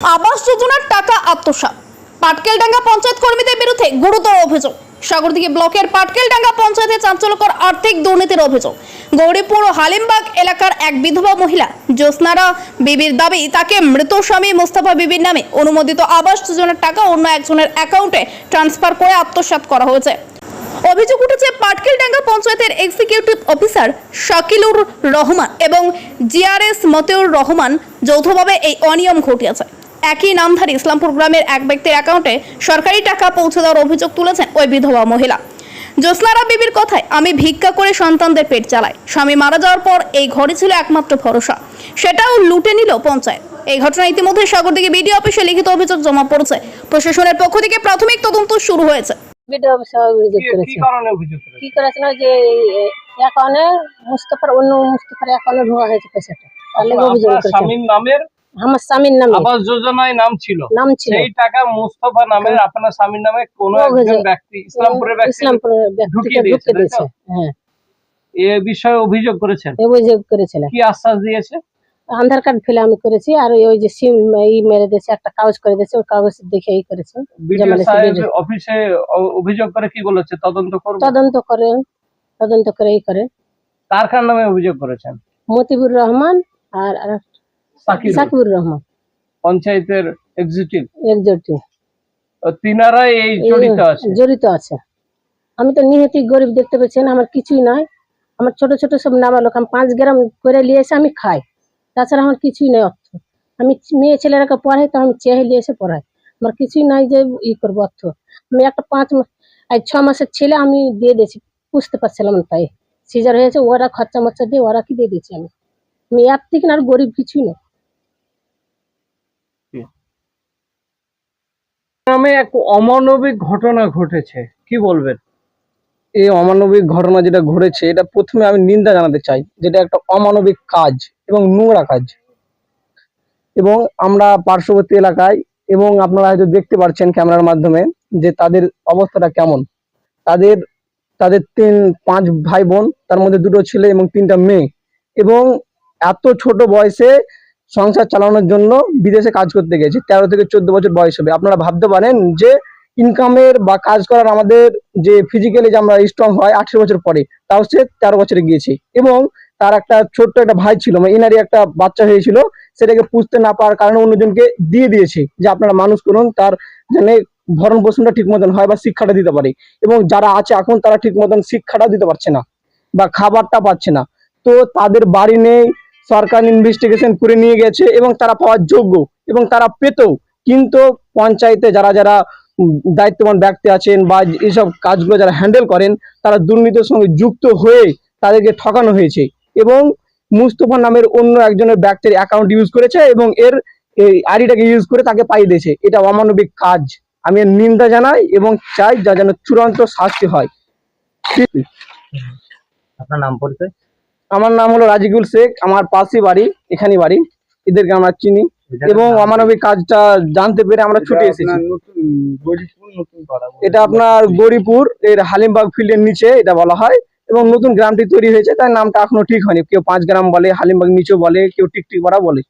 आवास योजनार टाका आत्मसात पाटकेलडांगा पंचायत कर्मीদের বিরুদ্ধে গুরুতর অভিযোগ। সাগরদিঘি ব্লকের পাটকেলডাঙ্গা পঞ্চায়েতে চাঞ্চল্যকর আর্থিক দুর্নীতির অভিযোগ। গৌরীপুর ও হালিমবাগ এলাকার এক বিধবা মহিলা জ্যোৎস্নারা বিবির দাবি তাকে মৃত স্বামী মোস্তফা বিবির নামে অনুমোদিত আবাস যোজনার টাকা অন্য একজনের অ্যাকাউন্টে ট্রান্সফার করে আত্মসাৎ করা হয়েছে। অভিযোগ উঠেছে পাটকেলডাঙ্গা পঞ্চায়েতের এক্সিকিউটিভ অফিসার শাকিলুর রহমান এবং জিআরএস মতিউর রহমান যৌথভাবে এই অনিয়ম ঘটিয়েছে। একই নামধারী ইসলামপুর গ্রামের এক ব্যক্তির অ্যাকাউন্টে সরকারি টাকা পৌঁছে দেওয়ার অভিযোগ তুলেছেন ওই বিধবা মহিলা। জ্যোৎস্নারা বিবির কথায়, আমি ভিক্ষা করে সন্তানদের পেট চালাই, স্বামী মারা যাওয়ার পর এই ঘরে ছিল একমাত্র ভরসা, সেটাও লুটে নিল পঞ্চায়েত। এই ঘটনা ইতিমধ্যে সাগরদিঘি বিডিও অফিসে লিখিত অভিযোগ জমা পড়েছে। প্রশাসনের পক্ষ থেকে প্রাথমিক তদন্ত শুরু হয়েছে। বিডিও অফিসে অভিযোগ করেছে। কি করেছে না যে অ্যাকাউন্টে মুস্তফার অ্যাকাউন্টে ঢোকা হয়েছে পয়সাটা। তাহলে অভিযোগ করেছে। স্বামীর নামের আমার স্বামীর নামে আবাস যোজনায় নাম ছিল সেই টাকা মুস্তফা নামের আপনার স্বামীর নামে কোন একজন ব্যক্তি ইসলামপুরের ঢুকিয়ে দিয়েছে। হ্যাঁ, এই বিষয়ে অভিযোগ করেছেন? অভিযোগ করেছিলেন। কি আশ্বাস দিয়েছে? আধার কার্ড ফেলে আমি করেছি, আর ওই যে সিম মেরে দিয়েছে, একটা কাগজ করে দিয়েছে, ওই কাগজ দেখে এই করেছে। অফিসে অভিযোগ করে কি বলেছে? তদন্ত করে এই করে। কার নামে অভিযোগ করেছেন? মতিউর রহমান আর সাকিবুর রহমান, পঞ্চায়েতের এক্সিকিউটিভ। তিনারাই এই জড়িত আছে। আমি তো নিহতি গরিব, দেখতে পেয়েছেন আমার কিছুই নাই। আমার ছোট ছোট সব নাবালক, আমি 5 গ্রাম করে নিয়ে এসে আমি খাই, তাছাড়া আমার কিছুই নাই অর্থ। আমি মেয়ে ছেলেরাকে পড়াই, তো আমি চেয়ে নিয়ে এসে পড়াই, আমার কিছুই নাই যে করবো অর্থ। আমি একটা 6 মাসের ছেলে আমি দিয়ে দিয়েছি, বুঝতে পারছিলাম না, তাই সিজার হয়েছে, ওরা খরচা মরচা দিয়ে ওরা কি দিয়ে দিয়েছি। আমি এর থেকে আর গরিব কিছুই নেই। গ্রামে এক অমানবিক ঘটনা ঘটেছে, কি বলবেন? এই অমানবিক ঘটনা যেটা ঘটেছে, এটা প্রথমে আমি নিন্দা জানাতে চাই। যেটা একটা অমানবিক কাজ এবং নোংরা কাজ। এবং আমরা পার্শ্ববর্তী এলাকায়, এবং আপনারা হয়তো দেখতে পাচ্ছেন ক্যামেরার মাধ্যমে, যে তাদের অবস্থাটা কেমন। তাদের 5 ভাই বোন, তার মধ্যে 2টো ছেলে এবং 3টা মেয়ে, এবং এত ছোট বয়সে সংসার চালানোর জন্য বিদেশে কাজ করতে গেছে। 13 থেকে 14 বছর বয়স হবে। আপনারা ভাবতে পারেন যে ইনকামের বা কাজ করার আমাদের যে ফিজিক্যালি যে আমরা স্ট্রং হয় 18 বছর পরে, তাও সে 13 বছরে গিয়েছে। এবং তার একটা ছোট্ট একটা ভাই ছিল, এনারই একটা বাচ্চা হয়েছিল, সেটাকে পুষতে না পারার কারণে অন্যজনকে দিয়ে দিয়েছে যে আপনারা মানুষ করুন, তার যেন ভরণ পোষণটা ঠিক মতন হয় বা শিক্ষাটা দিতে পারে। এবং যারা আছে এখন, তারা ঠিক মতন শিক্ষাটা দিতে পারছে না বা খাবারটা পাচ্ছে না। তো তাদের বাড়ি নেই, সরকার ইনভেস্টিগেশন করে নিয়ে গেছে এবং তারা পাওয়ার যোগ্য এবং তারা পেতেও, কিন্তু পঞ্চায়েতে যারা যারা দায়িত্ববান ব্যক্তি আছেন বা এইসব কাজগুলো যারা হ্যান্ডেল করেন, তারা দুর্নীতির সঙ্গে যুক্ত হয়ে তাদেরকে ঠকানো হয়েছে। এবং মুস্তফা নামের অন্য একজনের ব্যক্তির অ্যাকাউন্ট ইউজ করেছে এবং এর আইডিটাকে ইউজ করে তাকে পাইয়ে দিয়েছে। এটা অমানবিক কাজ। আমি এর নিন্দা জানাই এবং চাই যা যেন চূড়ান্ত শাস্তি হয়। আপনার নাম পরিচয়? আমার নাম হলো রাজিকুল শেখ, আমার পাশে বাড়ি, এখানেই বাড়ি। এদেরকে আমরা চিনি এবং অমানবিক কাজটা জানতে পেরে আমরা ছুটে এসেছি। এটা আপনার গৌরীপুর এর হালিমবাগ ফিল্ডের নিচে এটা বলা হয়, এবং নতুন গ্রামটি তৈরি হয়েছে, তার নামটা এখনো ঠিক হয়নি। কেউ 5 গ্রাম বলে, হালিমবাগ নিচেও বলে, কেউ টিকটিক পাড়া বলে।